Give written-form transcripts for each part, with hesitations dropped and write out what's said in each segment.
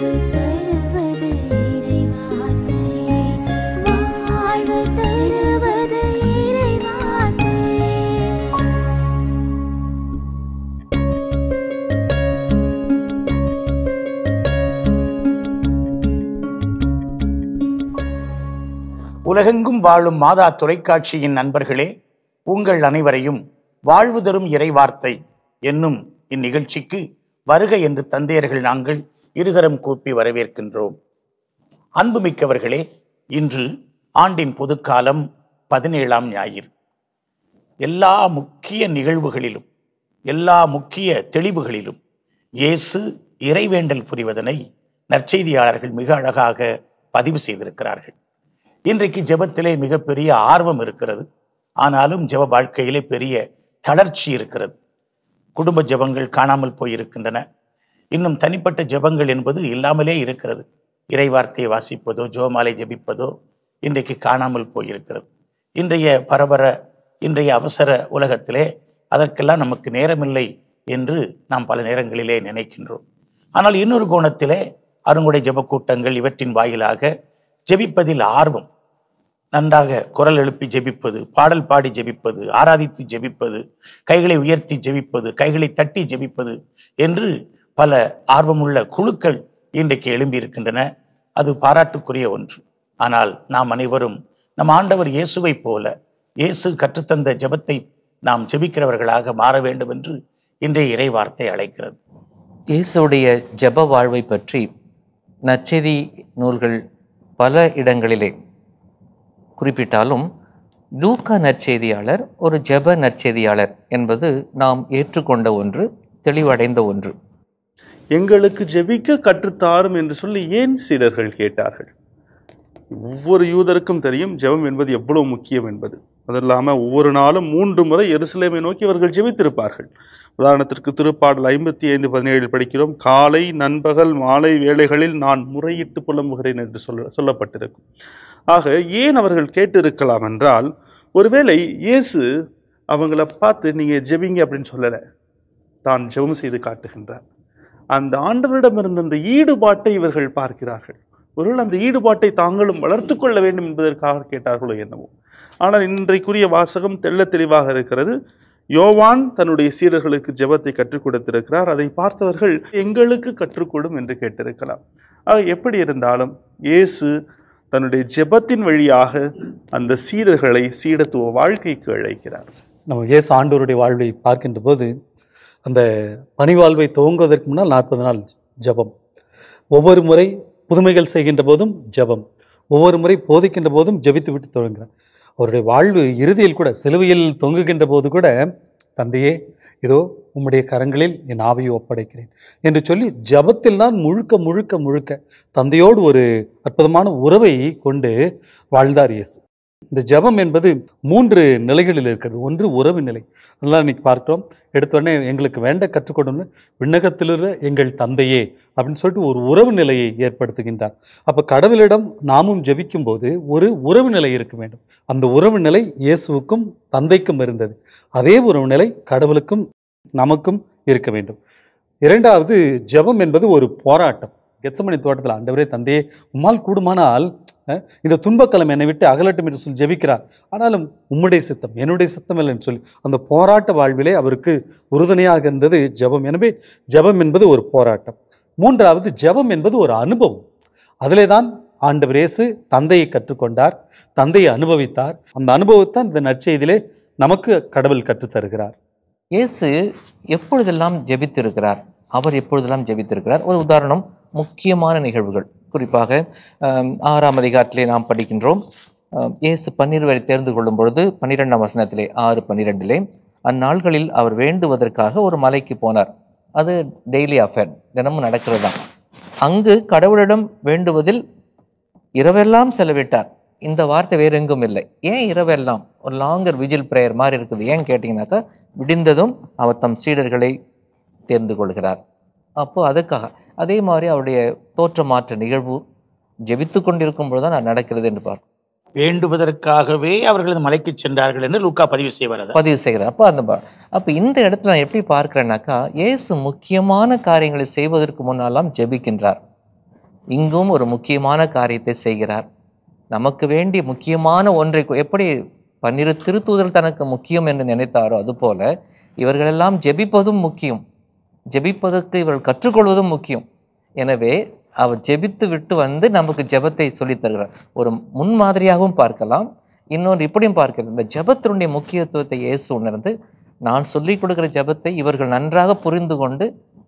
உலகெங்கும் வாழும் மாதா தொலைக்காட்சியின் நண்பர்களே, உங்கள் அனைவரையும் வாழ்வு தரும் இறைவார்த்தை என்னும் இந்நிகழ்ச்சிக்கு வருக என்று தந்தையர்கள் நாங்கள் இருகரம் கூப்பி வரவேற்கின்றோம். அன்புமிக்கவர்களே, இன்று ஆண்டின் பொதுக்காலம் 17ஆம் ஞாயிறு. எல்லா முக்கிய நிகழ்வுகளிலும் எல்லா முக்கிய தெளிவுகளிலும் இயேசு இறைவேண்டல் புரிவதனை நற்செய்தியாளர்கள் மிக அழகாக பதிவு செய்திருக்கிறார்கள். இன்றைக்கு ஜெபத்திலே மிகப்பெரிய ஆர்வம் இருக்கிறது. ஆனாலும் ஜெப வாழ்க்கையிலே பெரிய தளர்ச்சி இருக்கிறது. குடும்ப ஜெபங்கள் காணாமல் போயிருக்கின்றன. இன்னும் தனிப்பட்ட ஜெபங்கள் என்பது இல்லாமலே இருக்கிறது. இறைவார்த்தையை வாசிப்பதோ ஜெபமாலை ஜெபிப்பதோ இன்றைக்கு காணாமல் போயிருக்கிறது. இன்றைய அவசர உலகத்திலே அதற்கெல்லாம் நமக்கு நேரமில்லை என்று நாம் பல நேரங்களிலே நினைக்கின்றோம். ஆனால் இன்னொரு கோணத்திலே அருங்குடை ஜெப கூட்டங்கள் இவற்றின் வாயிலாக ஜெபிப்பதில் ஆர்வம், நன்றாக குரல் எழுப்பி ஜெபிப்பது, பாடல் பாடி ஜெபிப்பது, ஆராதித்து ஜெபிப்பது, கைகளை உயர்த்தி ஜெபிப்பது, கைகளை தட்டி ஜெபிப்பது என்று பல ஆர்வமுள்ள குழுக்கள் இன்றைக்கு எழும்பியிருக்கின்றன. அது பாராட்டுக்குரிய ஒன்று. ஆனால் நாம் அனைவரும் நம் ஆண்டவர் இயேசுவை போல இயேசு கற்றுத்தந்த ஜெபத்தை நாம் ஜெபிக்கிறவர்களாக மாற வேண்டும் என்று இன்றைய இறைவார்த்தை அழைக்கிறது. இயேசுடைய ஜெப வாழ்வை பற்றி நற்செய்தி நூல்கள் பல இடங்களிலே குறிப்பிட்டாலும் லூக்கா நற்செய்தியாளர் ஒரு ஜெப நற்செய்தியாளர் என்பது நாம் ஏற்றுக்கொண்ட ஒன்று, தெளிவடைந்த ஒன்று. எங்களுக்கு ஜெபிக்க கற்றுத்தாரும் என்று சொல்லி ஏன் சீடர்கள் கேட்டார்கள்? ஒவ்வொரு யூதருக்கும் தெரியும் ஜெபம் என்பது எவ்வளவு முக்கியம் என்பது. அது இல்லாமல் ஒவ்வொரு நாளும் 3 முறை எருசலேமை நோக்கி அவர்கள் ஜெபித்திருப்பார்கள். உதாரணத்திற்கு திருப்பாடல் 55:17 படிக்கிறோம், காலை நண்பகல் மாலை வேளைகளில் நான் முறையிட்டு புலம்புகிறேன் என்று சொல்லப்பட்டிருக்கும். ஆக ஏன் அவர்கள் கேட்டு இருக்கலாம் என்றால், ஒருவேளை இயேசு அவங்கள பார்த்து நீங்க ஜெபிங்க அப்படின்னு சொல்லலை, தான் ஜெபம் செய்து காட்டுகின்றார். அந்த ஆண்டவரிடம் இருந்த அந்த ஈடுபாட்டை இவர்கள் பார்க்கிறார்கள். ஒருவேளை அந்த ஈடுபாட்டை தாங்களும் வளர்த்து கொள்ள வேண்டும் என்பதற்காக கேட்டார்களோ என்னவோ. ஆனால் இன்றைக்குரிய வாசகம் தெள்ள தெளிவாக இருக்கிறது. யோவான் தன்னுடைய சீடர்களுக்கு ஜெபத்தை கற்றுக் கொடுத்திருக்கிறார். அதை பார்த்தவர்கள் எங்களுக்கு கற்றுக்கொடும் என்று கேட்டிருக்கலாம். ஆக எப்படி இருந்தாலும் இயேசு தன்னுடைய ஜெபத்தின் வழியாக அந்த சீடர்களை சீடத்துவ வாழ்க்கைக்கு அழைக்கிறார். நம்ம இயேசு ஆண்டவருடைய வாழ்வை பார்க்கின்ற போது அந்த பணிவாழ்வை துவங்குவதற்கு முன்னால் 40 நாள் ஜெபம், ஒவ்வொரு முறை புதுமைகள் செய்கின்ற போதும் ஜெபம், ஒவ்வொரு முறை போதிக்கின்ற போதும் ஜெபித்து விட்டு தொடங்குகிறார். அவருடைய வாழ்வு இறுதியில் கூட சிலுவையில் தொங்குகின்ற போது கூட, தந்தையே இதோ உம்முடைய கரங்களில் என் ஆவியை ஒப்படைக்கிறேன் என்று சொல்லி ஜபத்தில் தான் முழுக்க முழுக்க முழுக்க தந்தையோடு ஒரு அற்புதமான உறவை கொண்டு வாழ்ந்தார் இயேசு. இந்த ஜபம் என்பது 3 நிலைகளில் இருக்கிறது. ஒன்று உறவு நிலை. அதெல்லாம் இன்னைக்கு பார்க்கிறோம். எடுத்தோடனே எங்களுக்கு வேண்ட கற்றுக்கொடுன்னு விண்ணகத்திலுள்ள எங்கள் தந்தையே அப்படின்னு சொல்லிட்டு ஒரு உறவு நிலையை ஏற்படுத்துகின்றார். அப்போ கடவுளிடம் நாமும் ஜெபிக்கும் போது ஒரு உறவு நிலை இருக்க வேண்டும். அந்த உறவு நிலை இயேசுவுக்கும் தந்தைக்கும் இருந்தது. அதே உறவு நிலை கடவுளுக்கும் நமக்கும் இருக்க வேண்டும். இரண்டாவது, ஜெபம் என்பது ஒரு போராட்டம். கெத்சமனி தோட்டத்தில் ஆண்டவரே தந்தையே உம்மால் கூடுமானால் இந்த துன்பக்கலம் என்னை விட்டு அகலட்டும் என்று சொல்லி ஜெபிக்கிறார். ஆனாலும் உம்முடைய சித்தம் என்னுடைய சித்தம் இல்லைன்னு சொல்லி அந்த போராட்ட வாழ்விலே அவருக்கு உறுதுணையாக இருந்தது ஜெபம். எனவே ஜெபம் என்பது ஒரு போராட்டம். மூன்றாவது, ஜெபம் என்பது ஒரு அனுபவம். அதிலே தான் ஆண்டவர் இயேசு தந்தையை கற்றுக்கொண்டார், தந்தையை அனுபவித்தார். அந்த அனுபவத்தான் இந்த நற்செய்தியிலே நமக்கு கடவுள் கற்றுத்தருகிறார். இயேசு எப்பொழுதெல்லாம் ஜெபித்திருக்கிறார், அவர் எப்பொழுதெல்லாம் ஜெபித்திருக்கிறார்? ஒரு உதாரணம், முக்கியமான நிகழ்வுகள். குறிப்பாக 6ஆம் அதிகாரத்திலே நாம் படிக்கின்றோம். இயேசு 12 பேரை தேர்ந்து கொள்ளும் பொழுது 12ஆம் வசனத்திலே 6:12 அந்நாள்களில் அவர் வேண்டுவதற்காக ஒரு மலைக்கு போனார். அது டெய்லி அஃபேர், தினமும் நடக்கிறது தான். அங்கு கடவுளிடம் வேண்டுவதில் இரவெல்லாம் செலவிட்டார். இந்த வார்த்தை வேறு எங்கும் இல்லை. ஏன் இரவெல்லாம்? ஒரு லாங்கர் விஜில் பிரேயர் மாதிரி இருக்குது. ஏன் கேட்டிங்கனாக்கா, விடிந்ததும் அவர் தம் சீடர்களை தேர்ந்து கொள்கிறார். அப்போ அதுக்காக அதே மாதிரி அவருடைய தோற்ற மாற்ற நிகழ்வு ஜெபித்து கொண்டிருக்கும் பொழுதுதான் நான் நடக்கிறது என்று பார்க்க. வேண்டுவதற்காகவே அவர்கள் மலைக்கு சென்றார்கள் என்று லூக்கா பதிவு செய்கிறார். அப்போ இந்த இடத்துல நான் எப்படி பார்க்கிறேன்னாக்கா, இயேசு முக்கியமான காரியங்களை செய்வதற்கு முன்னாலாம் ஜெபிக்கின்றார். இங்கும் ஒரு முக்கியமான காரியத்தை செய்கிறார். நமக்கு வேண்டிய முக்கியமான ஒன்றை எப்படி 12 திருத்தூதர் தனக்கு முக்கியம் என்று நினைத்தாரோ அதுபோல இவர்களெல்லாம் ஜெபிப்பதும் முக்கியம், ஜெபிப்பதற்கு இவர்கள் கற்றுக்கொள்வதும் முக்கியம். எனவே அவர் ஜெபித்து விட்டு வந்து நமக்கு ஜெபத்தை சொல்லித் தருகிறார். ஒரு முன்மாதிரியாகவும் பார்க்கலாம், இன்னொன்று இப்படியும் பார்க்கலாம். இந்த ஜெபத்தினுடைய முக்கியத்துவத்தை இயேசு உணர்ந்து நான் சொல்லிக் கொடுக்கிற ஜெபத்தை இவர்கள் நன்றாக புரிந்து கொண்டு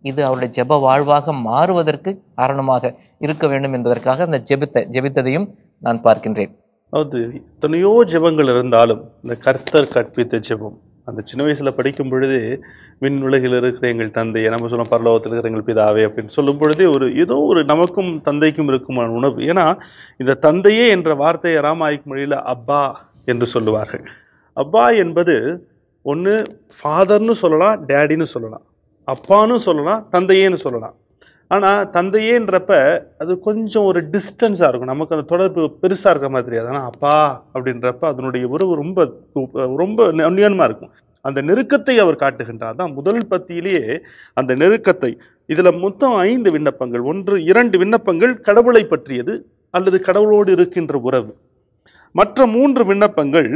இது அவருடைய ஜெப வாழ்வாக மாறுவதற்கு காரணமாக இருக்க வேண்டும் என்பதற்காக அந்த ஜெபித்ததையும் நான் பார்க்கின்றேன். அதாவது எத்தனையோ ஜெபங்கள் இருந்தாலும் இந்த கர்த்தர் கற்பித்த ஜெபம், அந்த சின்ன வயசுல படிக்கும் பொழுது விண் உலகில் இருக்கிற எங்கள் தந்தையை, நம்ம சொல்ல பரலோகத்தில் இருக்கிற எங்கள் பிதாவே அப்படின்னு சொல்லும் பொழுதே ஏதோ ஒரு நமக்கும் தந்தைக்கும் இருக்குமான உணர்வு. ஏன்னா இந்த தந்தையே என்ற வார்த்தையை ராமாயிக் மொழியில் அப்பா என்று சொல்லுவார்கள். அப்பா என்பது ஒன்று ஃபாதர்னு சொல்லலாம், டேடின்னு சொல்லலாம், அப்பான்னு சொல்லலாம், தந்தையேன்னு சொல்லலாம். ஆனால் தந்தையேன்றப்ப அது கொஞ்சம் ஒரு டிஸ்டன்ஸாக இருக்கும், நமக்கு அந்த தொடர்பு பெருசாக இருக்க மாதிரி தெரியாது. ஆனால் அப்பா அப்படின்றப்ப அதனுடைய உறவு ரொம்ப ரொம்ப அந்நியமாக இருக்கும். அந்த நெருக்கத்தை அவர் காட்டுகின்றார். தான் முதல் பத்தியிலேயே அந்த நெருக்கத்தை. இதில் மொத்தம் 5 விண்ணப்பங்கள். 2 விண்ணப்பங்கள் கடவுளை பற்றியது அல்லது கடவுளோடு இருக்கின்ற உறவு. மற்ற 3 விண்ணப்பங்கள்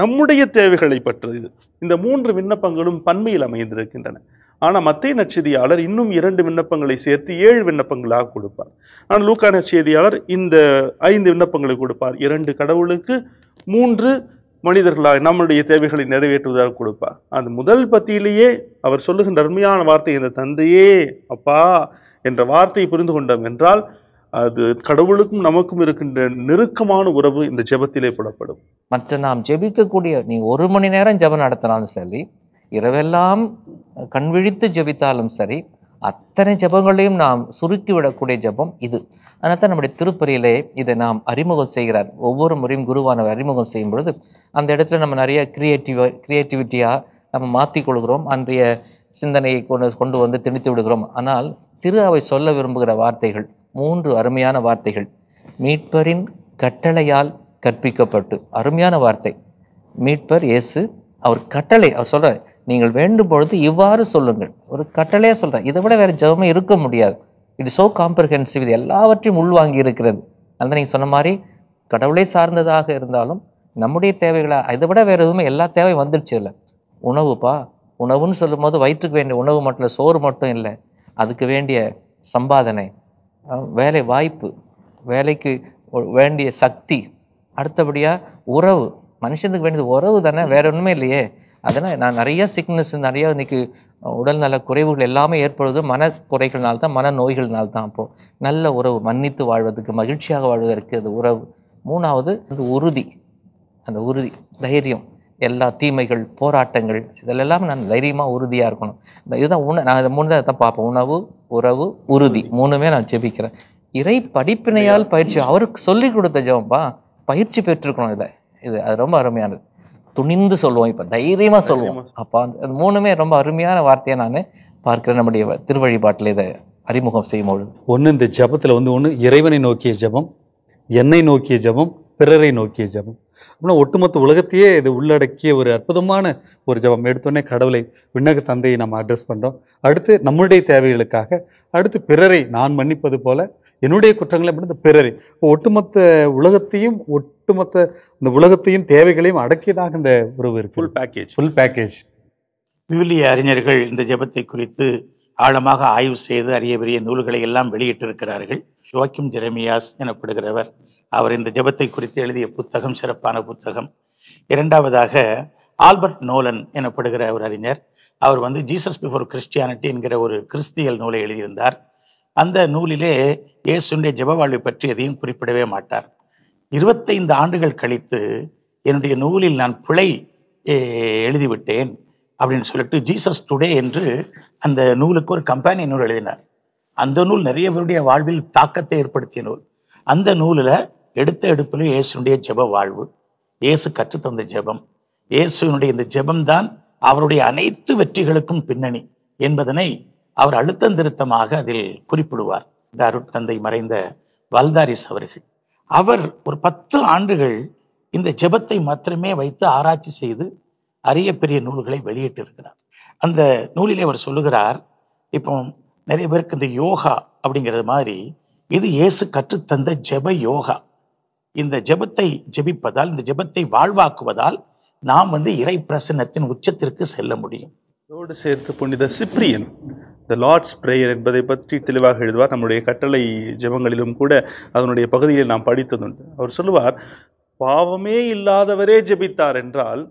நம்முடைய தேவைகளை பற்றியது. இந்த 3 விண்ணப்பங்களும் பன்மையில் அமைந்திருக்கின்றன. ஆனால் மத்தேயு நற்செய்தியாளர் இன்னும் 2 விண்ணப்பங்களை சேர்த்து 7 விண்ணப்பங்களாக கொடுப்பார். ஆனால் லூக்கா நற்செய்தியாளர் இந்த 5 விண்ணப்பங்களை கொடுப்பார். 2 கடவுளுக்கு, 3 மனிதர்களாக நம்முடைய தேவைகளை நிறைவேற்றுவதாக கொடுப்பார். அந்த முதல் பத்தியிலேயே அவர் சொல்லுகின்ற அருமையான வார்த்தை, இந்த தந்தையே அப்பா என்ற வார்த்தையை புரிந்து கொண்டோம் என்றால் அது கடவுளுக்கும் நமக்கும் இருக்கின்ற நெருக்கமான உறவு இந்த ஜெபத்திலே புலப்படும். மற்ற நாம் ஜெபிக்கக்கூடிய, நீ 1 மணி நேரம் ஜெபம் நடத்தினாலும் சரி, இரவெல்லாம் கண்விழித்து ஜெபித்தாலும் சரி, அத்தனை ஜெபங்களையும் நாம் சுருக்கிவிடக்கூடிய ஜெபம் இது. அதனால தான் நம்முடைய திருப்பலியிலே இதை நாம் அறிமுகம் செய்கிறார். ஒவ்வொரு முறையும் குருவானவர் அறிமுகம் செய்யும் பொழுது அந்த இடத்துல நம்ம நிறைய கிரியேட்டிவிட்டியாக நம்ம மாற்றி கொள்கிறோம், அன்றைய சிந்தனையை கொண்டு வந்து திணித்து விடுகிறோம். ஆனால் திரு அவை சொல்ல விரும்புகிற வார்த்தைகள் 3 அருமையான வார்த்தைகள். மீட்பரின் கட்டளையால் கற்பிக்கப்பட்டு, அருமையான வார்த்தை. மீட்பர் இயேசு, அவர் கட்டளை, அவர் சொல்றார், நீங்கள் வேண்டும் பொழுது இவ்வாறு சொல்லுங்கள். ஒரு கட்டளையா சொல்றார். இதை விட வேற ஜெபமே இருக்க முடியாது. இட் இஸ் சோ காம்ப்ரஹென்சிவ், இது எல்லாவற்றையும் உள்வாங்கி இருக்கிறது. அந்த நீங்க சொன்ன மாதிரி கடவுளை சார்ந்ததாக இருந்தாலும் நம்முடைய தேவைகளை இதை விட வேற எதுவுமே, எல்லா தேவையும் வந்துடுச்சு. இல்லை உணவுப்பா, உணவுன்னு சொல்லும் போது வயிற்றுக்கு வேண்டிய உணவு மட்டும் இல்லை, சோறு மட்டும் இல்லை, அதுக்கு வேண்டிய சம்பாதனை, வேலை வாய்ப்பு, வேலைக்கு வேண்டிய சக்தி, அடுத்தபடியாக உறவு. மனுஷனுக்கு வேண்டியது உறவு தானே, வேற ஒன்றுமே இல்லையே. அதனால் நான் நிறைய சிக்னஸ், நிறைய இன்னைக்கு உடல்நல குறைவுகள் எல்லாமே ஏற்படுவது மனக்குறைகள்னால்தான், மன நோய்கள்னால்தான். அப்போது நல்ல உறவு, மன்னித்து வாழ்வதற்கு, மகிழ்ச்சியாக வாழ்வதற்கு அது உறவு. 3வது உறுதி, அந்த உறுதி, தைரியம். எல்லா தீமைகள், போராட்டங்கள் இதெல்லாம் நான் தைரியமாக உறுதியாக இருக்கணும். இதுதான் நான் இதை 3 தான் பார்ப்பேன். உணவு, உறவு, உறுதி. 3மே நான் ஜெபிக்கிறேன். இறை படிப்பினையால் பயிற்சி, அவருக்கு சொல்லி கொடுத்த ஜெபம்பா, பயிற்சி பெற்றிருக்கணும். இது அது ரொம்ப அருமையானது. துணிந்து சொல்லுவோம், இப்போ தைரியமாக சொல்லுவோம். அப்போ அந்த 3மே ரொம்ப அருமையான வார்த்தையை நான் பார்க்கிறேன் நம்முடைய திருவழிபாட்டில் இதை அறிமுகம் செய்யும்போது. ஒன்று, இந்த ஜபத்தில் ஒன்று இறைவனை நோக்கிய ஜபம், என்னை நோக்கிய ஜபம், பிறரை நோக்கிய ஜபம். அப்படின்னா ஒட்டுமொத்த உலகத்தையே இது உள்ளடக்கிய ஒரு அற்புதமான ஒரு ஜபம். எடுத்தோடனே கடவுளை, விண்ணக தந்தையை நம்ம அட்ரஸ் பண்ணுறோம். அடுத்து நம்முடைய தேவைகளுக்காக, அடுத்து பிறரை நான் மன்னிப்பது போல என்னுடைய குற்றங்களை அப்படின்னு பிறரை, ஒட்டுமொத்த உலகத்தையும், ஒட்டுமொத்த இந்த உலகத்தையும் தேவைகளையும் அடக்கியதாக இந்த உறவு இருக்கு. Full package. விவிலிய அறிஞர்கள் இந்த ஜெபத்தை குறித்து ஆழமாக ஆய்வு செய்து அரிய பெரிய நூல்களை எல்லாம் வெளியிட்டிருக்கிறார்கள். யோவாக்கிம் ஜெரமியாஸ் எனப்படுகிறவர், அவர் இந்த ஜெபத்தை குறித்து எழுதிய புத்தகம் சிறப்பான புத்தகம். 2வதாக ஆல்பர்ட் நோலன் எனப்படுகிற ஒரு அறிஞர், அவர் ஜீசஸ் பிஃபோர் கிறிஸ்டியானிட்டி என்கிற ஒரு கிறிஸ்தியல் நூலை எழுதியிருந்தார். அந்த நூலிலே இயேசுடைய ஜெப வாழ்வை பற்றி எதையும் குறிப்பிடவே மாட்டார். 25 ஆண்டுகள் கழித்து என்னுடைய நூலில் நான் பிழை எழுதிவிட்டேன் அப்படின்னு சொல்லிட்டு ஜீசஸ் டுடே என்று அந்த நூலுக்கு ஒரு கம்பெனி நூல் எழுதினார். அந்த நூல் நிறைய பேருடைய வாழ்வில் தாக்கத்தை ஏற்படுத்திய நூல். அந்த நூலில் எடுத்த எடுப்பில் இயேசுடைய ஜெப வாழ்வு, இயேசு கற்றுத்தந்த ஜெபம், இயேசுனுடைய இந்த ஜெபம்தான் அவருடைய அனைத்து வெற்றிகளுக்கும் பின்னணி என்பதனை அவர் அழுத்தந்திருத்தமாக அதில் குறிப்பிடுவார். அருட்தந்தை மறைந்த வல்தாரிஸ் அவர்கள், அவர் ஒரு 10 ஆண்டுகள் இந்த ஜெபத்தை மாத்திரமே வைத்து ஆராய்ச்சி செய்து அரிய பெரிய நூல்களை வெளியிட்டிருக்கிறார். அந்த நூலிலே அவர் சொல்லுகிறார், இப்போ நிறைய பேருக்கு இந்த யோகா அப்படிங்கிறது மாதிரி இது இயேசு கற்றுத்தந்த ஜெப யோகா. இந்த ஜெபத்தை ஜெபிப்பதால், இந்த ஜெபத்தை வாழ்வாக்குவதால் நாம் இறை பிரசன்னத்தின் உச்சத்திற்கு செல்ல முடியும். இதோடு சேர்த்து புனித சிப்ரியன் த லார்ட்ஸ் பிரேயர் என்பதை பற்றி தெளிவாக எழுதுவார். நம்முடைய கட்டளை ஜெபங்களிலும் கூட அதனுடைய பகுதியில் நாம் படித்ததுண்டு. அவர் சொல்லுவார், பாவமே இல்லாதவரே ஜெபித்தார் என்றால்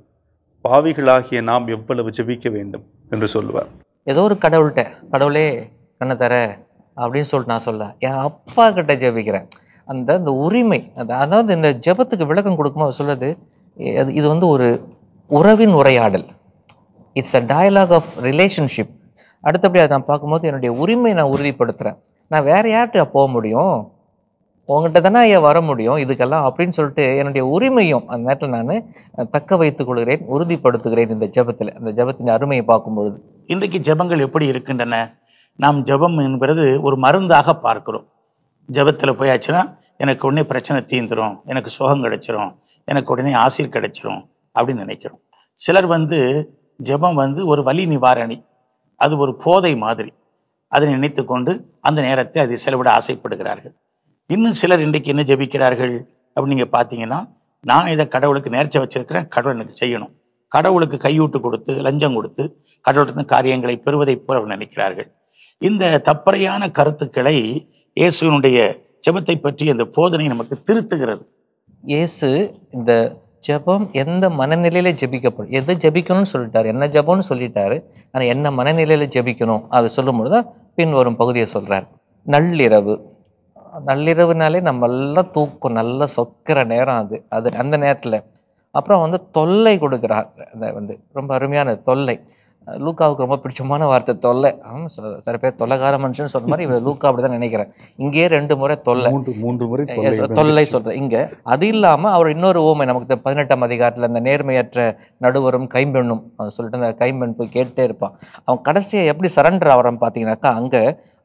பாவிகளாகிய நாம் எவ்வளவு ஜெபிக்க வேண்டும் என்று சொல்லுவார். ஏதோ ஒரு கடவுளே கண்ணை தர அப்படின்னு சொல்லிட்டு நான் சொல்ல, என் அப்பா கிட்ட ஜெபிக்கிறேன். அந்த உரிமை, அதாவது இந்த ஜெபத்துக்கு விளக்கம் கொடுக்கும்போது சொல்றது, இது ஒரு உறவின் உரையாடல். It's a dialogue of relationship. அடுத்தபடி அதை நான் பார்க்கும்போது என்னுடைய உரிமை நான் உறுதிப்படுத்துகிறேன். நான் வேற யார்கிட்ட போக முடியும், உங்ககிட்ட தானே ஐயா வர முடியும் இதுக்கெல்லாம் அப்படின்னு சொல்லிட்டு என்னுடைய உரிமையும் அந்த நேரத்தில் நான் தக்க வைத்துக் கொள்கிறேன், உறுதிப்படுத்துகிறேன் இந்த ஜெபத்தில். அந்த ஜெபத்தின் அருமையை பார்க்கும் பொழுது இன்றைக்கு ஜெபங்கள் எப்படி இருக்கின்றன? நாம் ஜெபம் என்பது ஒரு மருந்தாக பார்க்கிறோம். ஜெபத்தில் போயாச்சுன்னா எனக்கு உடனே பிரச்சனை தீந்துரும், எனக்கு சுகம் கிடைச்சிரும், எனக்கு உடனே ஆசீர் கிடைச்சிரும் அப்படின்னு நினைக்கிறோம். சிலர் ஜெபம் ஒரு வலி நிவாரணி, அது ஒரு போதை மாதிரி, அதை நினைத்து கொண்டு அந்த நேரத்தை அதை செலவிட ஆசைப்படுகிறார்கள். இன்னும் சிலர் இன்றைக்கு என்ன ஜெபிக்கிறார்கள் அப்படின்னு நீங்கள் பார்த்தீங்கன்னா, நான் இதை கடவுளுக்கு நேர்ச்சை வச்சிருக்கிறேன், கடவுள் எனக்கு செய்யணும், கடவுளுக்கு கையூட்டு கொடுத்து லஞ்சம் கொடுத்து கடவுளுக்கு காரியங்களை பெறுவதை போல அவர் நினைக்கிறார்கள். இந்த தப்பறையான கருத்துக்களை இயேசுனுடைய ஜெபத்தை பற்றி அந்த போதனை நமக்கு திருத்துகிறது. இயேசு இந்த ஜெபம் எந்த மனநிலையில ஜெபிக்கப்படும், எது ஜெபிக்கணும்னு சொல்லிட்டாரு, என்ன ஜெபம்னு சொல்லிட்டாரு, ஆனால் என்ன மனநிலையில ஜெபிக்கணும் அதை சொல்லும் பொழுதுதான் பின்வரும் பகுதியை சொல்றார். நள்ளிரவுனாலே நம்ம எல்லாம் தூக்கம் நல்லா சொக்கிற நேரம் அது அந்த நேரத்தில் அப்புறம் தொல்லை கொடுக்குறார். ரொம்ப அருமையான தொல்லை. லூக்காவுக்கு ரொம்ப பிடிச்சமான வார்த்தை தொல்லை. சில பேர் தொல்லைக்கார மனுஷன் சொல்ற மாதிரி லூக்கா அப்படிதான் நினைக்கிறேன். இங்கே 2 முறை மூன்று முறை தொல்லை சொல்ற. இங்க அது இல்லாம அவர் இன்னொரு ஊமை நமக்கு 18ஆம் அதிகாரத்துல அந்த நேர்மையற்ற நடுவரும் கைம்பெண்ணும் சொல்லிட்டு அந்த கைம்பெண் போய் கேட்டே இருப்பான். அவன் கடைசியை எப்படி சரண்டர் ஆகிறான் பாத்தீங்கன்னாக்கா, அங்க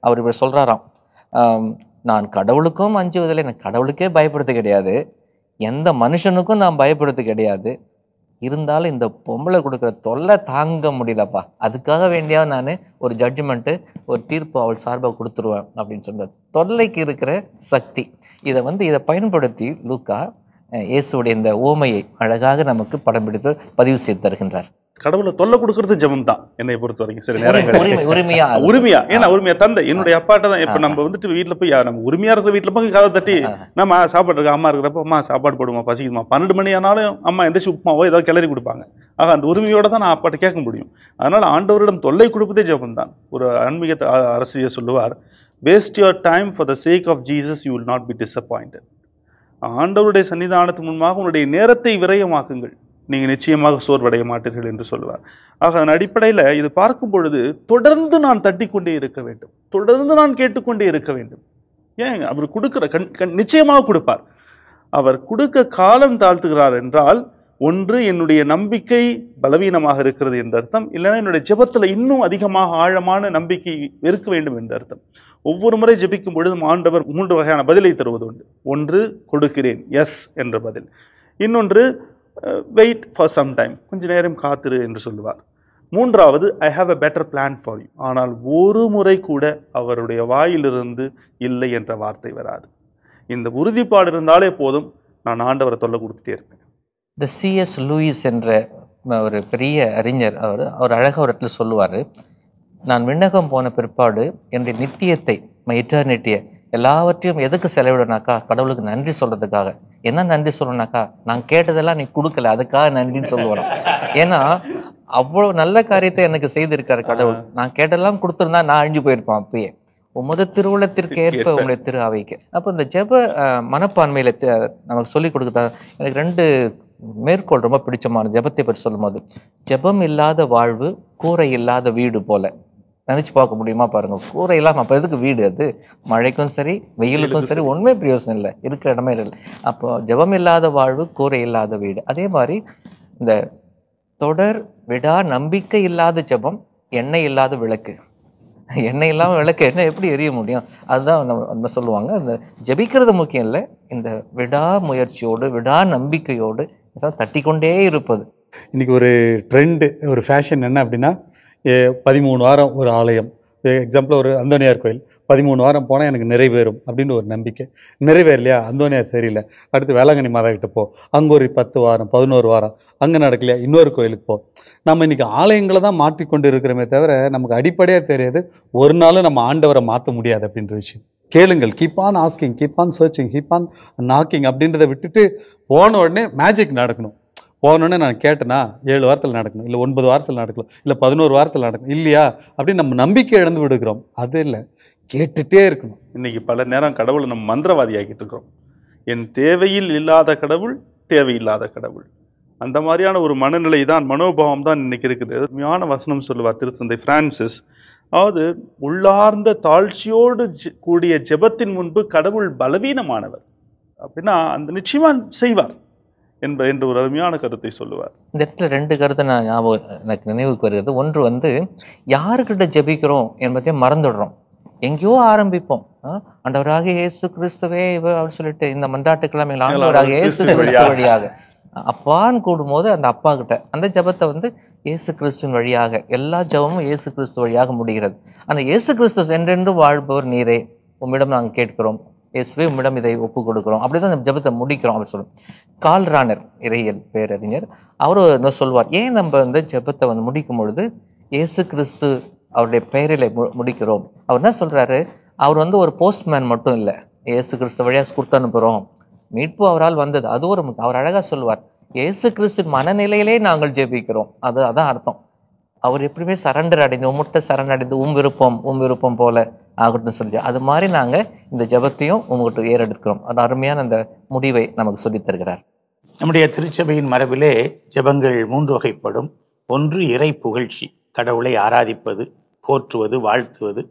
அவர் இப்படி சொல்றாராம், நான் கடவுளுக்கும் அஞ்சுவதில்லை, எனக்கு கடவுளுக்கே பயப்படுறது கிடையாது, எந்த மனுஷனுக்கும் நான் பயப்படுறது கிடையாது, இருந்தாலும் இந்த பொம்பளை கொடுக்குற தொல்லை தாங்க முடியலப்பா, அதுக்காக வேண்டியா நான் ஒரு ஜட்ஜ்மெண்ட்டு ஒரு தீர்ப்பு அவள் சார்பாக கொடுத்துருவேன் அப்படின்னு சொல்றார். தொல்லைக்கு இருக்கிற சக்தி இதை பயன்படுத்தி லூக்கா இயேசுடைய இந்த ஓமையை அழகாக நமக்கு படம் பிடித்து பதிவு செய்து தருகின்றார். கடவுளை தொல்லை கொடுக்கறது ஜெபம் தான் என்னை பொறுத்த வரைக்கும். சில நேரங்கள் உரிமையா ஏன்னா உரிமையா தந்தை என்னுடைய அப்பாட்ட தான். இப்ப நம்ம வீட்டுல போய் நம்ம உரிமையா இருக்கிற வீட்டுல போய் கதை தட்டி நம்ம சாப்பாடு இருக்க அம்மா இருக்கிறப்ப அம்மா சாப்பாடு போடுமா பசிக்குமா, 12 மணி ஆனாலும் அம்மா எந்திரிச்சு உப்புமாவோ ஏதாவது கிளறி கொடுப்பாங்க. ஆக அந்த உரிமையோட தான் நான் அப்பாட்ட கேட்க முடியும். அதனால ஆண்டவரிடம் தொல்லை கொடுப்பதே ஜெபம் தான். ஒரு ஆன்மீக அரசியர் சொல்லுவார், waste your time for the sake of Jesus you will not be disappointed. ஆண்டவருடைய சன்னிதானத்துக்கு முன்பாக உன்னுடைய நேரத்தை விரயமாக்குங்கள், நீங்கள் நிச்சயமாக சோர்வடைய மாட்டீர்கள் என்று சொல்லுவார். ஆக அதன் அடிப்படையில் இது பார்க்கும் பொழுது தொடர்ந்து நான் தட்டி கொண்டே இருக்க வேண்டும், தொடர்ந்து நான் கேட்டுக்கொண்டே இருக்க வேண்டும். ஏன் அவர் கொடுக்குற நிச்சயமாக கொடுப்பார். அவர் கொடுக்க காலம் தாழ்த்துகிறார் என்றால் ஒன்று என்னுடைய நம்பிக்கை பலவீனமாக இருக்கிறது என்ற அர்த்தம், இல்லைன்னா என்னுடைய ஜெபத்தில் இன்னும் அதிகமாக ஆழமான நம்பிக்கை இருக்க வேண்டும் என்ற அர்த்தம். ஒவ்வொரு முறை ஜெபிக்கும் பொழுதும் ஆண்டவர் 3 வகையான பதிலை தருவது உண்டு. ஒன்று கொடுக்கிறேன், எஸ் என்ற பதில். இன்னொன்று வெயிட் ஃபார் சம் டைம், கொஞ்ச நேரம் காத்திரு என்று சொல்லுவார். மூன்றாவது I have a better plan for you. ஆனால் ஒரு முறை கூட அவருடைய வாயிலிருந்து இல்லை என்ற வார்த்தை வராது. இந்த உறுதிப்பாடு இருந்தாலே போதும், நான் ஆண்டவரை தொல்லை கொடுத்துட்டே இருப்பேன். இந்த C.S. லூயிஸ் என்ற ஒரு பெரிய அறிஞர் அவர் அழகாக ஒரு இடத்துல சொல்லுவார், நான் விண்ணகம் போன பிற்பாடு என்னுடைய நித்தியத்தை, எட்டர்னிட்டியை எல்லாவற்றையும் எதுக்கு செலவிடனாக்கா, கடவுளுக்கு நன்றி சொல்றதுக்காக. என்ன நன்றி சொல்லணும்னாக்கா, நான் கேட்டதெல்லாம் நீ கொடுக்கல, அதுக்காக நன்றின்னு சொல்லுவேன். ஏன்னா அவ்வளவு நல்ல காரியத்தை எனக்கு செய்திருக்காரு கடவுள். நான் கேட்டதெல்லாம் கொடுத்துருந்தா நான் அழிஞ்சு போயிருப்பேன் அப்பயே. உமது திருவுளத்திற்கு ஏற்ப உங்களுடைய திரு அவைக்கு. அப்போ இந்த ஜெப மனப்பான்மையில நமக்கு சொல்லிக் கொடுக்குதா. எனக்கு 2 மேற்கோள் ரொம்ப பிடிச்சமான ஜெபத்தை பற்றி சொல்லும் போது, ஜெபம் இல்லாத வாழ்வு கூரை இல்லாத வீடு போல. நினைச்சு பார்க்க முடியுமா பாருங்க, கூரை இல்லாம அப்ப எதுக்கு வீடு? அது மழைக்கும் சரி வெயிலுக்கும் சரி ஒண்ணுமே பிரயோசனம் இல்லை, இருக்கிற இடமே இல்லை. அப்போ ஜெபம் இல்லாத வாழ்வு கூரை இல்லாத வீடு. அதே மாதிரி இந்த தொடர் விடா நம்பிக்கை இல்லாத ஜெபம் எண்ணெய் இல்லாத விளக்கு. எண்ணெய் இல்லாம விளக்கு என்ன எப்படி எரிய முடியும்? அதுதான் நம்ம சொல்லுவாங்க. இந்த ஜெபிக்கிறது முக்கியம் இல்லை, இந்த விடா முயற்சியோடு விடா நம்பிக்கையோடு தட்டி கொண்டே இருப்பது. இன்னைக்கு ஒரு ட்ரெண்டு, ஒரு ஃபேஷன் என்ன அப்படின்னா, 13 வாரம் ஒரு ஆலயம், எக்ஸாம்பிள் ஒரு அந்தோனியார் கோயில் 13 வாரம் போனால் எனக்கு நிறைவேறும் அப்படின்னு ஒரு நம்பிக்கை. நிறைவேறலையா, அந்தோனியார் சரியில்லை, அடுத்து வேளாங்கண்ணி மாதா கிட்ட போ, அங்கே ஒரு 10 வாரம் 11 வாரம், அங்கே நடக்கலையா இன்னொரு கோயிலுக்கு போ. நம்ம இன்னைக்கு ஆலயங்களை தான் மாற்றிக்கொண்டு இருக்கிறோமே தவிர நமக்கு அடிப்படையாக தெரியாது ஒரு நாளும் நம்ம ஆண்டவரை மாற்ற முடியாது அப்படின்ற விஷயம். கேளுங்கள், keep on asking, keep on searching, keep on knocking அப்படின்றத விட்டுட்டு போன உடனே மேஜிக் நடக்கணும். போனோடனே நான் கேட்டேன்னா 7 வாரத்தில் நடக்கணும், இல்லை 9 வாரத்தில் நடக்கணும், இல்லை 11 வாரத்தில் நடக்கணும், இல்லையா அப்படின்னு நம்ம நம்பிக்கை இழந்து விடுக்கிறோம். அது இல்லை, கேட்டுகிட்டே இருக்கணும். இன்னைக்கு பல நேரம் கடவுளை நம்ம மந்திரவாதி ஆகிட்டு இருக்கிறோம். என் தேவையில் இல்லாத கடவுள், தேவையில்லாத கடவுள், அந்த மாதிரியான ஒரு மனநிலை தான், மனோபாவம் தான் இன்னைக்கு இருக்குது. அருமையான வசனம் சொல்லுவார் திருத்தந்தை பிரான்சிஸ். அதாவது உள்ளார்ந்த தாழ்ச்சியோடு கூடிய ஜெபத்தின் முன்பு கடவுள் பலவீனமானவர் அப்படின்னா அந்த நிச்சயமா செய்வார் என்று ஒரு அருமையான கருத்தை சொல்லுவார். இந்த இடத்துல 2 கருத்தை நான் எனக்கு நினைவுக்கு வருகிறது. ஒன்று யாருக்கிட்ட ஜெபிக்கிறோம் என்பதையும் மறந்துடுறோம். எங்கேயோ ஆரம்பிப்போம், ஆண்டவராக இயேசு கிறிஸ்துவே அப்படின்னு சொல்லிட்டு இந்த மன்றாட்டுக்கெல்லாம் எங்கள் ஆண்டவராக இயேசு கிறிஸ்து வழியாக அப்பான்னு கூடும்போது அந்த அப்பா கிட்ட அந்த ஜபத்தை இயேசு கிறிஸ்துவின் வழியாக, எல்லா ஜபமும் இயேசு கிறிஸ்து வழியாக முடிகிறது. அந்த இயேசு கிறிஸ்து என்றென்று வாழ்பவர் நீரே, உம்மிடம் நாங்கள் கேட்கிறோம், இயேசுவே உம்மிடம் இதை ஒப்பு கொடுக்குறோம், அப்படிதான் அந்த ஜபத்தை முடிக்கிறோம் அப்படின்னு சொல்லுவோம். கால் ரானர் இறையியல் பேரறிஞர் அவரு சொல்வார், ஏன் நம்ம இந்த ஜபத்தை முடிக்கும் பொழுது இயேசு கிறிஸ்து அவருடைய பெயரில் முடிக்கிறோம். அவர் என்ன சொல்றாரு, அவர் ஒரு போஸ்ட்மேன் மட்டும் இல்லை, இயேசு கிறிஸ்து வழியாக கொடுத்து அனுப்புகிறோம், மீட்பு அவரால் வந்தது, அது ஒரு அவர் அழகா சொல்லுவார், இயேசு கிறிஸ்துவின் மனநிலையிலே நாங்கள் ஜெபிக்கிறோம். அதான் அர்த்தம். அவர் எப்படியுமே சரண்டர் அடைந்து உம்முட்ட சரண் அடைந்து உம் விருப்பம் போல ஆகட்டும் சொல்லி, அது மாதிரி நாங்கள் இந்த ஜபத்தையும் உங்ககிட்ட ஏறெடுக்கிறோம். அது அருமையான அந்த முடிவை நமக்கு சொல்லித் தருகிறார். நம்முடைய திருச்சபையின் மரபிலே ஜெபங்கள் 3 வகைப்படும். ஒன்று இறை புகழ்ச்சி, கடவுளை ஆராதிப்பது, போற்றுவது, வாழ்த்துவது,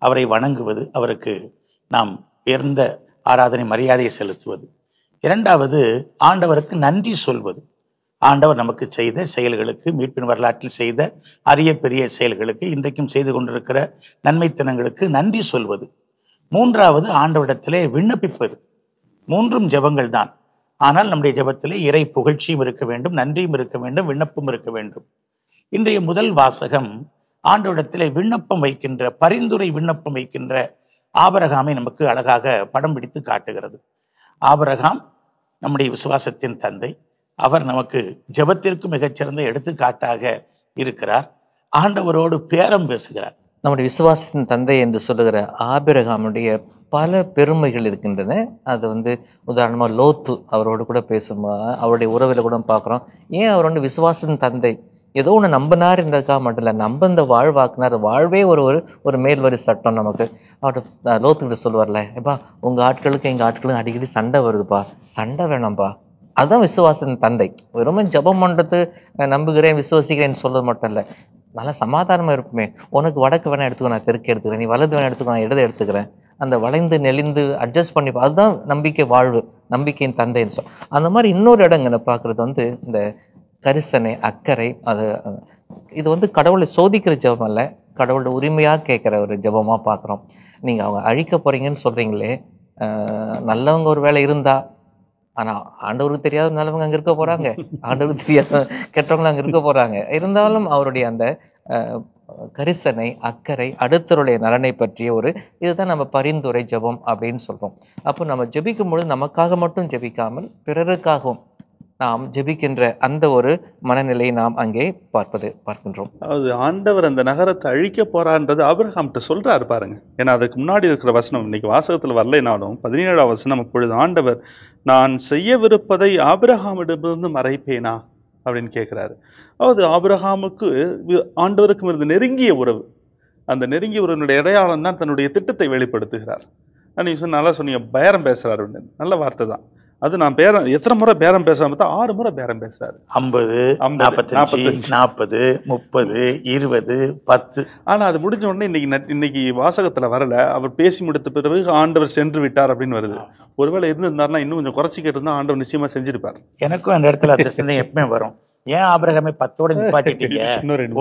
அவரை வணங்குவது, அவருக்கு நாம் உயர்ந்த ஆராதனை மரியாதையை செலுத்துவது. 2வது ஆண்டவருக்கு நன்றி சொல்வது, ஆண்டவர் நமக்கு செய்த செயல்களுக்கு, மீட்பின் வரலாற்றில் செய்த அரிய பெரிய செயல்களுக்கு, இன்றைக்கும் செய்து கொண்டிருக்கிற நன்மைத்தனங்களுக்கு நன்றி சொல்வது. 3வது ஆண்டவரிடத்திலே விண்ணப்பிப்பது. 3ம் ஜெபங்கள் தான். ஆனால் நம்முடைய ஜெபத்திலே இறை புகழ்ச்சியும் இருக்க வேண்டும், நன்றியும் இருக்க வேண்டும், விண்ணப்பம் இருக்க வேண்டும். இன்றைய முதல் வாசகம் ஆண்டவரிடத்திலே விண்ணப்பம் வைக்கின்ற, பரிந்துரை விண்ணப்பம் வைக்கின்ற ஆபிரகாமை நமக்கு அழகாக படம் பிடித்து காட்டுகிறது. ஆபிரகாம் நம்முடைய விசுவாசத்தின் தந்தை. அவர் நமக்கு ஜெபத்திற்கு மிகச்சிறந்த எடுத்துக்காட்டாக இருக்கிறார். ஆண்டவரோடு பேரம் பேசுகிறார். நம்முடைய விசுவாசத்தின் தந்தை என்று சொல்லுகிற ஆபிரகாமுடைய பல பெருமைகள் இருக்கின்றன. அது உதாரணமாக லோத்து அவரோடு கூட பேசும்போது அவருடைய உறவில் கூட பார்க்குறோம். ஏன் அவர் விசுவாசத்தின் தந்தை, ஏதோ ஒன்று நம்பினார் என்றதுக்காக மட்டும் இல்லை, நம்ப இந்த வாழ்வாக்குனார். வாழ்வே ஒரு மேல்வரி சட்டம் நமக்கு. அவர்கிட்ட லோத்துக்கிட்ட சொல்லுவார்ல, எப்பா உங்கள் ஆட்களுக்கு எங்கள் ஆட்களுக்கு அடிக்கடி சண்டை வருதுப்பா, சண்டை வேணாம்ப்பா. அதுதான் விசுவாசத்தின் தந்தை. வெறுமே ஜபம் பண்ணுறது, நம்புகிறேன் விசுவாசிக்கிறேன்னு சொல்றது மட்டும் இல்லை, நல்லா சமாதானமாக இருப்போமே. உனக்கு வடக்கு வேணா எடுத்துக்கோ, நான் தெற்கு எடுத்துக்கிறேன், நீ வலது வேணா எடுத்துக்கோ, நான் இடதை எடுத்துக்கிறேன். அந்த வளைந்து நெளிந்து அட்ஜஸ்ட் பண்ணி, அதுதான் நம்பிக்கை வாழ்வு, நம்பிக்கையின் தந்தைன்னு சொல். அந்த மாதிரி இன்னொரு இடங்களை பார்க்குறது இந்த கரிசனை, அக்கறை. இது கடவுளை சோதிக்கிற ஜெபம் அல்ல, கடவுளோட உரிமையாக கேட்குற ஒரு ஜெபமாக பார்க்குறோம். நீங்கள் அவங்க அழிக்க போகிறீங்கன்னு சொல்கிறீங்களே, நல்லவங்க ஒரு வேலை இருந்தா, ஆனால் ஆண்டவருக்கு தெரியாத நல்லவங்க அங்கே இருக்க போகிறாங்க, ஆண்டவருக்கு தெரியாத கெட்டவங்க அங்கே இருக்க போகிறாங்க. இருந்தாலும் அவருடைய அந்த கரிசனை, அக்கறை, அடுத்தருடைய நலனை பற்றிய இதுதான் நம்ம பரிந்துரை ஜெபம் அப்படின்னு சொல்கிறோம். அப்போ நம்ம ஜெபிக்கும் பொழுது நமக்காக மட்டும் ஜெபிக்காமல் பிறருக்காகவும் நாம் ஜெபிக்கின்ற அந்த ஒரு மனநிலையை நாம் அங்கே பார்க்கின்றோம். அதாவது ஆண்டவர் அந்த நகரத்தை அழிக்க போறான்றது ஆபிரகாம்கிட்ட சொல்றாரு பாருங்க. ஏன்னா அதுக்கு முன்னாடி இருக்கிற வசனம் இன்னைக்கு வாசகத்தில் வரலைனாலும் 17ஆம் வசனம், அப்பொழுது ஆண்டவர் நான் செய்யவிருப்பதை ஆபிரகாமிடமிருந்து மறைப்பேனா அப்படின்னு கேட்குறாரு. அதாவது ஆபிரகாமுக்கு ஆண்டவருக்கும் இருந்த நெருங்கிய உறவு, அந்த நெருங்கிய உறவினுடைய அடையாளம் தான் தன்னுடைய திட்டத்தை வெளிப்படுத்துகிறார். நீங்கள் நல்லா சொன்னீங்க, பேரம் பேசுறாரு, நல்ல வார்த்தை தான் அது. நான் பேரம் எத்தனை முறை பேரம் பேசுறாரு பார்த்தா 6 முறை பேரம் பேசுறாரு. 50, 45, 40, 30, 20, 10. ஆனால் அது முடிஞ்ச உடனே இன்னைக்கு வாசகத்தில் வரல, அவர் பேசி முடித்த பிறகு ஆண்டவர் சென்று விட்டார் அப்படின்னு வருது. ஒருவேளை இருந்திருந்தாருன்னா இன்னும் கொஞ்சம் குறைச்சி கேட்டிருந்தா ஆண்டவர் நிச்சயமா செஞ்சிருப்பார். எனக்கும் அந்த இடத்துல அந்த சிந்தனை எப்பவுமே வரும். ஏன் ஆபிரகாமை 10ஓட நிப்பாட்டிட்டீங்க?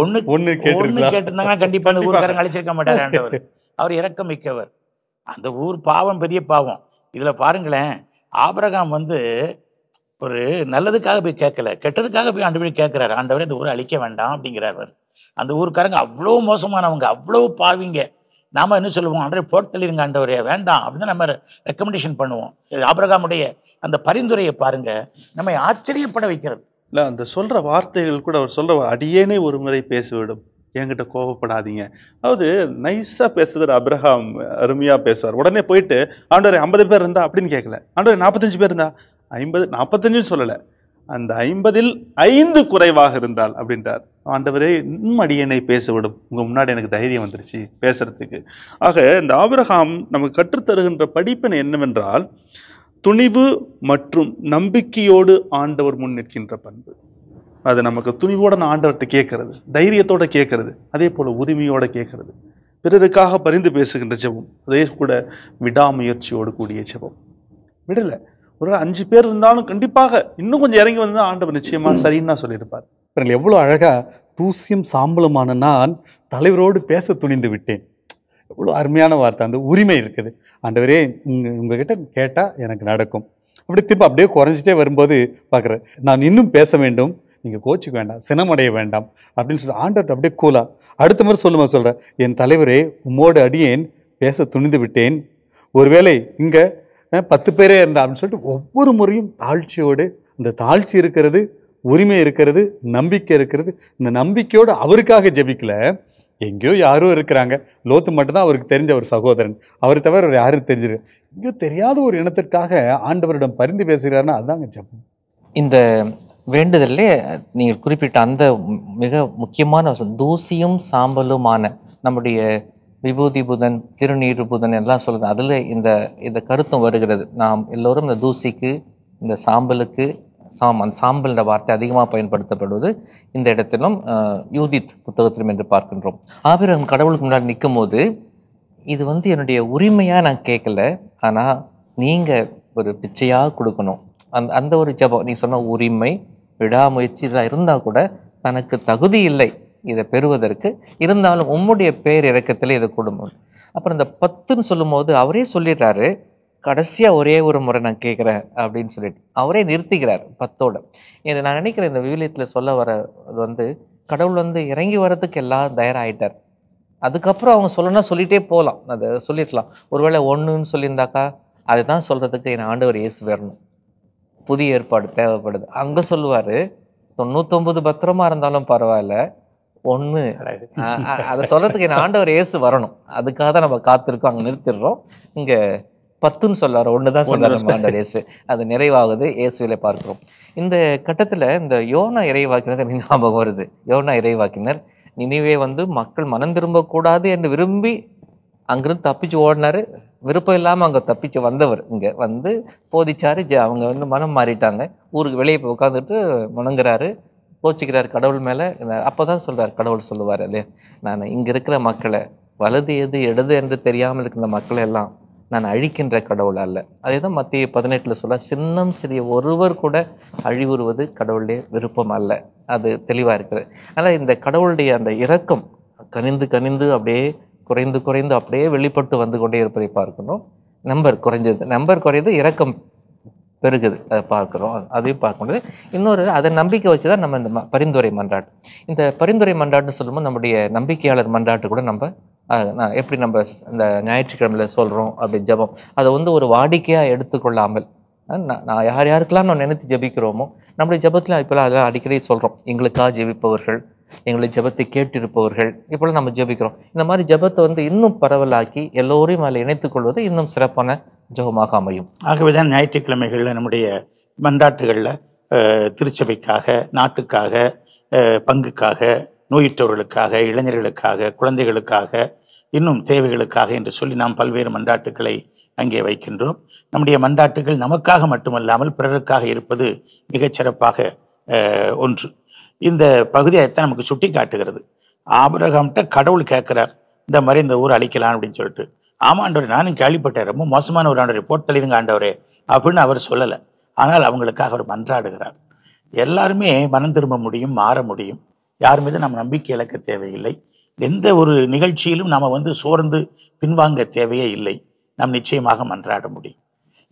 ஒண்ணு கேட்டிருந்தாங்கன்னா கண்டிப்பா அந்த ஊருக்காரங்க அழிச்சிருக்க மாட்டார் ஆண்டவர். அவர் இரக்கம் மிக்கவர். அந்த ஊர் பாவம் பெரிய பாவம். இதுல பாருங்களேன், ஆபிரகாம் ஒரு நல்லதுக்காக போய் கேட்கல, கெட்டதுக்காக போய் ஆண்டவரை கேட்கிறாரு. ஆண்டவரே இந்த ஊரை அழிக்க வேண்டாம் அப்படிங்கிறார். அந்த ஊருக்காரங்க அவ்வளோ மோசமானவங்க, அவ்வளோ பாவிங்க. நாம என்ன சொல்லுவோம், ஆண்டவரே போட்டு தள்ளிருங்க ஆண்டவரே, வேண்டாம் அப்படின்னு நம்ம ரெக்கமெண்டேஷன் பண்ணுவோம். ஆபிரகாமுடைய அந்த பரிந்துரையை பாருங்க, நம்மை ஆச்சரியப்பட வைக்கிறது. இல்லை, அந்த சொல்ற வார்த்தைகள் கூட அவர் சொல்ற அடியேனே ஒரு முறை பேசிவிடும், என்கிட்ட கோபப்படாதீங்க. அதாவது நைஸா பேசுறது அப்ரஹாம் அருமையா பேசுவார். உடனே போயிட்டு ஆண்டவரே 50 பேர் இருந்தா அப்படின்னு கேட்கல, ஆண்டவரே 45 பேர் இருந்தா, 50 45 சொல்லல, அந்த 50ல் 5 குறைவாக இருந்தால் அப்படின்றார். ஆண்டவரே இன்னும் அடியேனை பேசவிடும், உங்க முன்னாடி எனக்கு தைரியம் வந்துருச்சு பேசுறதுக்கு. ஆக இந்த ஆபிரகாம் நமக்கு கற்றுத்தருகின்ற படிப்பினை என்னவென்றால், துணிவு மற்றும் நம்பிக்கையோடு ஆண்டவர் முன் நிற்கின்ற பண்பு. அது நமக்கு துணிவோட நான் ஆண்டவர்கிட்ட கேட்கறது, தைரியத்தோட கேட்கறது, அதே போல உரிமையோட கேட்கறது, பிறருக்காக பரிந்து பேசுகின்ற ஜெபம், அதே கூட விடாமுயற்சியோடு கூடிய ஜெபம். விடல, ஒரு 5 பேர் இருந்தாலும் கண்டிப்பாக இன்னும் கொஞ்சம் இறங்கி வந்து ஆண்டவர் நிச்சயமா சரின்னு தான் சொல்லியிருப்பார். எவ்வளோ அழகா, தூசியும் சாம்பலுமான நான் தலைவரோடு பேச துணிந்து விட்டேன். எவ்வளோ அருமையான வார்த்தை. அந்த உரிமை இருக்குது. ஆண்டவரே உங்ககிட்ட கேட்டால் எனக்கு நடக்கும். அப்படி திரும்ப அப்படியே குறைஞ்சிட்டே வரும்போது பார்க்குறேன், நான் இன்னும் பேச வேண்டும், நீங்கள் கோச்சிக்க வேண்டாம், சினமடைய வேண்டாம் அப்படின்னு சொல்லி ஆண்டவர்கிட்ட அப்படியே கூலா அடுத்த மாதிரி சொல்கிறேன், என் தலைவரே உம்மோடு அடியேன் பேச துணிந்து விட்டேன், ஒருவேளை இங்கே 10 பேரே இருந்தா அப்படின்னு சொல்லிட்டு ஒவ்வொரு முறையும் தாழ்ச்சியோடு, இந்த தாழ்ச்சி இருக்கிறது, உரிமை இருக்கிறது, நம்பிக்கை இருக்கிறது. இந்த நம்பிக்கையோடு அவருக்காக ஜெபிக்கல, எங்கேயோ யாரோ இருக்கிறாங்க, லோத்து மட்டும்தான் அவருக்கு தெரிஞ்ச ஒரு சகோதரன், அவரை தவிர அவர் யாரும் தெரிஞ்சிருக்கு, எங்கேயோ தெரியாத ஒரு இனத்திற்காக ஆண்டவரிடம் பரிந்து பேசுகிறாருன்னா அதுதாங்க ஜெபம். இந்த வேண்டுதல்லே நீங்கள் குறிப்பிட்ட அந்த மிக முக்கியமான தூசியும் சாம்பலுமான நம்முடைய விபூதி புதன், திருநீர் புதன் எல்லாம் சொல்லுது. அதில் இந்த கருத்தும் வருகிறது. நாம் எல்லோரும் இந்த தூசிக்கு, இந்த சாம்பலுக்கு, சாம்பல்ன்ற வார்த்தை அதிகமாக பயன்படுத்தப்படுவது இந்த இடத்திலும் யூதித் புத்தகத்திலும் என்று பார்க்கின்றோம். ஆபிரகாம் கடவுளுக்கு முன்னாடி நிற்கும் போது, இது என்னுடைய உரிமையாக நான் கேட்கல, ஆனால் நீங்கள் ஒரு பிச்சையாக கொடுக்கணும். அந்த ஒரு ஜபம், நீ சொன்ன உரிமை, விடாமுயற்சி இதெல்லாம் இருந்தால் கூட தனக்கு தகுதி இல்லை இதை பெறுவதற்கு, இருந்தாலும் உம்முடைய பேர் இறக்கத்தில் இதை கொடுக்கணும். அப்புறம் இந்த 10ன்னு சொல்லும் போது அவரே சொல்லிடுறாரு, கடைசியாக ஒரே ஒரு முறை நான் கேட்குறேன் அப்படின்னு சொல்லிட்டு அவரே நிறுத்திக்கிறார் 10ஓட. இதை நான் நினைக்கிறேன், இந்த விவிலியத்தில் சொல்ல வர கடவுள் இறங்கி வர்றதுக்கு எல்லாம் தயாராகிட்டார். அதுக்கப்புறம் அவங்க சொல்லணும்னா சொல்லிகிட்டே போகலாம், அதை சொல்லிடலாம். ஒருவேளை 1ன்னு சொல்லியிருந்தாக்கா அதை தான் சொல்கிறதுக்கு என் ஆண்டவர் இயேசு வரணும், புதிய ஏற்பாடு தேவைப்படுது. அங்கே சொல்லுவார் 99 பத்திரமா இருந்தாலும் பரவாயில்ல, 1 அதை சொல்கிறதுக்கு என் ஆண்டவர் இயேசு வரணும். அதுக்காக தான் நம்ம காத்திருக்கோம், அங்கே நிறுத்திடுறோம். இங்கே 10ன்னு சொல்லார், 1 தான் சொல்லார் நம்ம ஆண்டவர் இயேசு. அது நிறைவாகுது, இயேசுவிலே பார்க்கிறோம். இந்த கட்டத்தில் இந்த யோனா இறைவாக்கினர் ஞாபகம் வருது. யோனா இறைவாக்கினர் நினைவே மக்கள் மனம் திரும்பக்கூடாது என்று விரும்பி அங்கிருந்து தப்பிச்சு ஓடினாரு. விருப்பம் இல்லாமல் அங்கே தப்பிச்சு வந்தவர் இங்கே போதிச்சாரு. அவங்க மனம் மாறிட்டாங்க, ஊருக்கு வெளியே போய் உட்காந்துட்டு முணங்குறாரு, கோச்சிக்கிறார் கடவுள் மேலே. அப்போ தான் சொல்கிறார், கடவுள் சொல்லுவார் இல்லையா, நான் இங்கே இருக்கிற மக்களை, வலது எது இடது என்று தெரியாமல் இருக்கிற மக்களை எல்லாம் நான் அழிக்கின்ற கடவுள் அல்ல. அதே தான் மத்திய 18 சொல்ல, சின்னம் சிறிய ஒருவர் கூட அழிவுறுவது கடவுளுடைய விருப்பம் அல்ல. அது தெளிவாக இருக்குது. அதனால் இந்த கடவுளுடைய அந்த இரக்கம் கனிந்து கனிந்து அப்படியே குறைந்து குறைந்து அப்படியே வெளிப்பட்டு வந்து கொண்டே இருப்பதை பார்க்கணும். நம்பர் குறையுது, இரக்கம் பெருகுது, அதை பார்க்குறோம். அதையும் பார்க்க முடியுது. இன்னொரு அதை நம்பிக்கை வச்சு தான் நம்ம இந்த பரிந்துரை மன்றாட்டு, இந்த பரிந்துரை மன்றாட்டுன்னு சொல்லும்போது நம்முடைய நம்பிக்கையாளர் மன்றாட்டு கூட நம்ம எப்படி நம்ம இந்த ஞாயிற்றுக்கிழமையில் சொல்கிறோம் அப்படி ஜபம், அதை ஒரு வாடிக்கையாக எடுத்துக்கொள்ளாமல், நான் யாருக்கெல்லாம் நம்ம நினைத்து ஜபிக்கிறோமோ நம்முடைய ஜபத்தில் இப்போலாம் அதெல்லாம் அடிக்கடி சொல்கிறோம், எங்களுக்காக ஜெபிப்பவர்கள், எங்களுடைய ஜபத்தை கேட்டிருப்பவர்கள், இப்போலாம் நம்ம ஜபிக்கிறோம். இந்த மாதிரி ஜபத்தை இன்னும் பரவலாக்கி எல்லோரையும் அதில் இணைத்துக்கொள்வது இன்னும் சிறப்பான ஜபமாக அமையும். ஆகவே தான் ஞாயிற்றுக்கிழமைகளில் நம்முடைய மன்றாட்டுகளில் திருச்சபைக்காக, நாட்டுக்காக, பங்குக்காக, நோயுற்றவர்களுக்காக, இளைஞர்களுக்காக, குழந்தைகளுக்காக, இன்னும் தேவைகளுக்காக என்று சொல்லி நாம் பல்வேறு மன்றாட்டுக்களை அங்கே வைக்கின்றோம். நம்முடைய மன்றாட்டுகள் நமக்காக மட்டுமல்லாமல் பிறருக்காக இருப்பது மிகச்சிறப்பாக ஒன்று. இந்த பகுதியைத்தான் நமக்கு சுட்டி காட்டுகிறது. ஆபிரகாம்கிட்ட கடவுள் கேட்கிறார், இந்த மாதிரி இந்த ஊர் அழிக்கலாம் அப்படின்னு சொல்லிட்டு. ஆமாண்டவரே, நானும் கேள்விப்பட்டேன், ரொம்ப மோசமான ஒரு ஆண்டவரே, போட்டு தள்ளிருங்க ஆண்டவரே அப்படின்னு அவர் சொல்லலை. ஆனால் அவங்களுக்காக அவர் மன்றாடுகிறார். எல்லாருமே மனம் திரும்ப முடியும், மாற முடியும். யார் மீது நம்ம நம்பிக்கை இழக்க தேவையில்லை. எந்த ஒரு நிகழ்ச்சியிலும் நாம் சோர்ந்து பின்வாங்க தேவையே இல்லை. நாம் நிச்சயமாக மன்றாட முடியும்.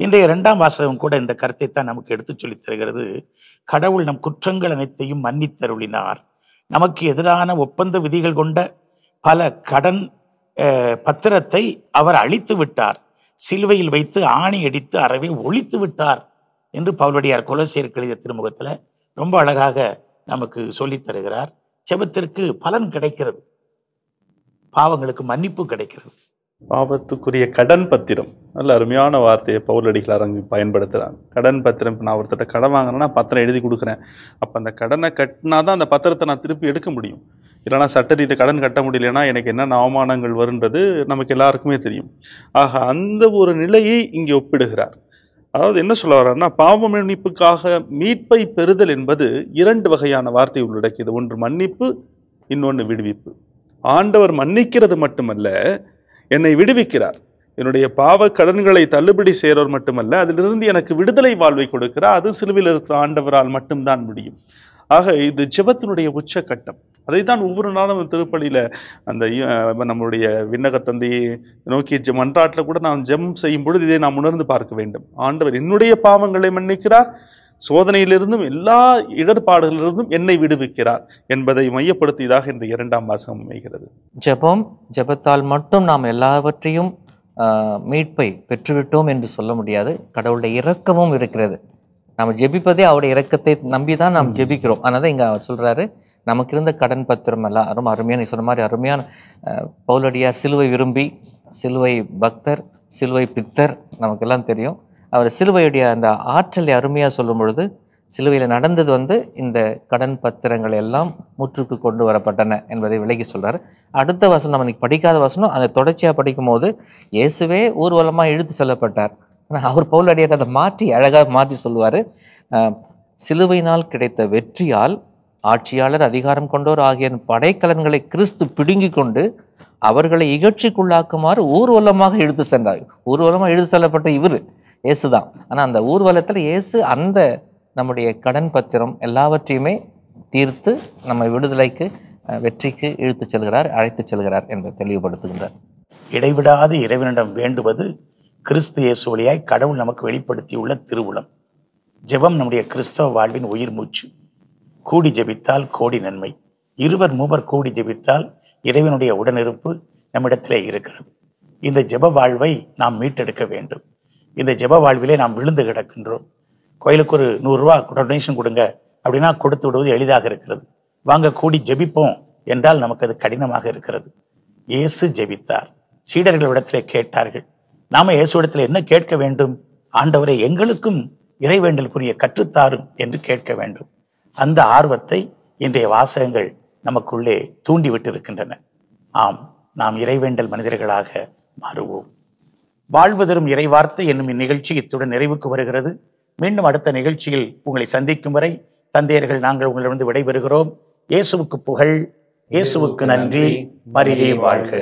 இன்றைய 2ஆம் வாசகம் கூட இந்த கருத்தை தான் நமக்கு எடுத்து சொல்லித் தருகிறது. கடவுள் நம் குற்றங்கள் அனைத்தையும் மன்னித்தருளினார். நமக்கு எதிரான ஒப்பந்த விதிகள் கொண்ட பல கடன் பத்திரத்தை அவர் அழித்து விட்டார், சிலுவையில் வைத்து ஆணி அடித்து அறவே ஒழித்து விட்டார் என்று பவுலடியார் கொலோசியருக்கு எழுதிய திருமுகத்தில் ரொம்ப அழகாக நமக்கு சொல்லித் தருகிறார். ஜெபத்திற்கு பலன் கிடைக்கிறது, பாவங்களுக்கு மன்னிப்பு கிடைக்கிறது. பாவத்துக்குரிய கடன் பத்திரம், நல்ல அருமையான வார்த்தையை பவுலடிகளார் அங்கு பயன்படுத்துகிறாங்க. கடன் பத்திரம். இப்போ நான் ஒருத்தட்ட கடன் வாங்கினேன்னா பத்திரம் எழுதி கொடுக்குறேன். அப்போ அந்த கடனை கட்டினா தான் அந்த பத்திரத்தை நான் திருப்பி எடுக்க முடியும். இல்லைனா சட்டரீதியை கடன் கட்ட முடியலன்னா எனக்கு என்னென்ன அவமானங்கள் வருன்றது நமக்கு எல்லாருக்குமே தெரியும். ஆக அந்த ஒரு நிலையை இங்கே ஒப்பிடுகிறார். அதாவது என்ன சொல்ல வர்றாருன்னா, பாவ மன்னிப்புக்காக மீட்பை பெறுதல் என்பது 2 வகையான வார்த்தை உள்ளடக்கியது. ஒன்று மன்னிப்பு, இன்னொன்று விடுவிப்பு. ஆண்டவர் மன்னிக்கிறது மட்டுமல்ல, என்னை விடுவிக்கிறார். என்னுடைய பாவ கடன்களை தள்ளுபடி செய்கிறவர் மட்டுமல்ல, அதிலிருந்து எனக்கு விடுதலை வாழ்வை கொடுக்கிறார். அது சிலுவையில் இருக்கிற ஆண்டவரால் மட்டும்தான் முடியும். ஆக இது ஜெபத்தினுடைய உச்சக்கட்டம். அதை தான் ஒவ்வொரு நாளும் திருப்பலியில் அந்த நம்மளுடைய விண்ணக தந்தையை நோக்கி மன்றாட்டில் கூட நாம் ஜெபம் செய்யும் பொழுது இதை நாம் உணர்ந்து பார்க்க வேண்டும். ஆண்டவர் என்னுடைய பாவங்களை மன்னிக்கிறார், சோதனையிலிருந்தும் எல்லா இடர்பாடுகளிலிருந்தும் என்னை விடுவிக்கிறார் என்பதை மையப்படுத்தியதாக இந்த 2ஆம் வாசகம் அமைகிறது. ஜெபத்தால் மட்டும் நாம் எல்லாவற்றையும் மீட்பை பெற்றுவிட்டோம் என்று சொல்ல முடியாது. கடவுளுடைய இரக்கமும் இருக்கிறது. நம்ம ஜெபிப்பதே அவருடைய இரக்கத்தை நம்பி தான் நாம் ஜெபிக்கிறோம். அதனால தான் இங்கே அவர் சொல்கிறாரு, நமக்கு இருந்த கடன் பத்திரம் எல்லாம் ரொம்ப அருமையான, சொன்ன மாதிரி அருமையான பவுலடியார் சிலுவை விரும்பி, சிலுவை பக்தர், சிலுவை பித்தர், நமக்கெல்லாம் தெரியும். அவர் சிலுவையுடைய அந்த ஆற்றலை அருமையாக சொல்லும் பொழுது, சிலுவையில் நடந்தது இந்த கடன் பத்திரங்கள் எல்லாம் முற்றுக்கு கொண்டு வரப்பட்டன என்பதை விலகி சொல்கிறார். அடுத்த வசனம் நம்ம இன்னைக்கு படிக்காத வசனம், அதை தொடர்ச்சியாக படிக்கும் போது இயேசுவே ஊர்வலமாக இழுத்து செல்லப்பட்டார். ஆனால் அவர் பவுலடியார் அதை அழகாக மாற்றி சொல்லுவார். சிலுவையினால் கிடைத்த வெற்றியால் ஆட்சியாளர், அதிகாரம் கொண்டோர் ஆகிய படைக்கலன்களை கிறிஸ்து பிடுங்கி கொண்டு அவர்களை இகழ்ச்சிக்குள்ளாக்குமாறு ஊர்வலமாக இழுத்து சென்றார். ஊர்வலமாக இழுத்து செல்லப்பட்ட இவர் இயேசுதான். ஆனால் அந்த ஊர்வலத்தில் இயேசு அந்த நம்முடைய கடன் பத்திரம் எல்லாவற்றையுமே தீர்த்து நம்ம விடுதலைக்கு, வெற்றிக்கு இழுத்து செல்கிறார், அழைத்து செல்கிறார் என்று தெளிவுபடுத்துகின்றார். இடைவிடாது இறைவனிடம் வேண்டுவது கிறிஸ்து இயேசு வழியாய் கடவுள் நமக்கு வெளிப்படுத்தியுள்ள திருவுளம். ஜெபம் நம்முடைய கிறிஸ்தவ வாழ்வின் உயிர் மூச்சு. கூடி ஜெபித்தால் கோடி நன்மை. 2 3 கூடி ஜெபித்தால் இறைவனுடைய உடனிருப்பு நம்மிடத்திலே இருக்கிறது. இந்த ஜெப வாழ்வை நாம் மீட்டெடுக்க வேண்டும். இந்த ஜெப வாழ்விலே நாம் விழுந்து கிடக்கின்றோம். கோயிலுக்கு ஒரு 100 ரூபா டொனேஷன் கொடுங்க அப்படின்னா கொடுத்து விடுவது எளிதாக இருக்கிறது. வாங்க கூடி ஜெபிப்போம் என்றால் நமக்கு அது கடினமாக இருக்கிறது. இயேசு ஜெபித்தார், சீடர்களிடத்திலே கேட்டார்கள். நாம இயேசுவிடத்தில் என்ன கேட்க வேண்டும்? ஆண்டவரை எங்களுக்கும் இறைவேண்டலுக்குரிய கற்றுத்தாரும் என்று கேட்க வேண்டும். அந்த ஆர்வத்தை இன்றைய வாசகங்கள் நமக்குள்ளே தூண்டிவிட்டு இருக்கின்றன. ஆம், நாம் இறைவேண்டல் மனிதர்களாக மாறுவோம். வாழ்வு தரும் இறைவார்த்தை என்னும் இந்நிகழ்ச்சி இத்துடன் நிறைவுக்கு வருகிறது. மீண்டும் அடுத்த நிகழ்ச்சியில் உங்களை சந்திக்கும் வரை தந்தையர்கள் நாங்கள் உங்களிடம் விடைபெறுகிறோம். இயேசுவுக்கு புகழ், இயேசுவுக்கு நன்றி, மரியே வாழ்க.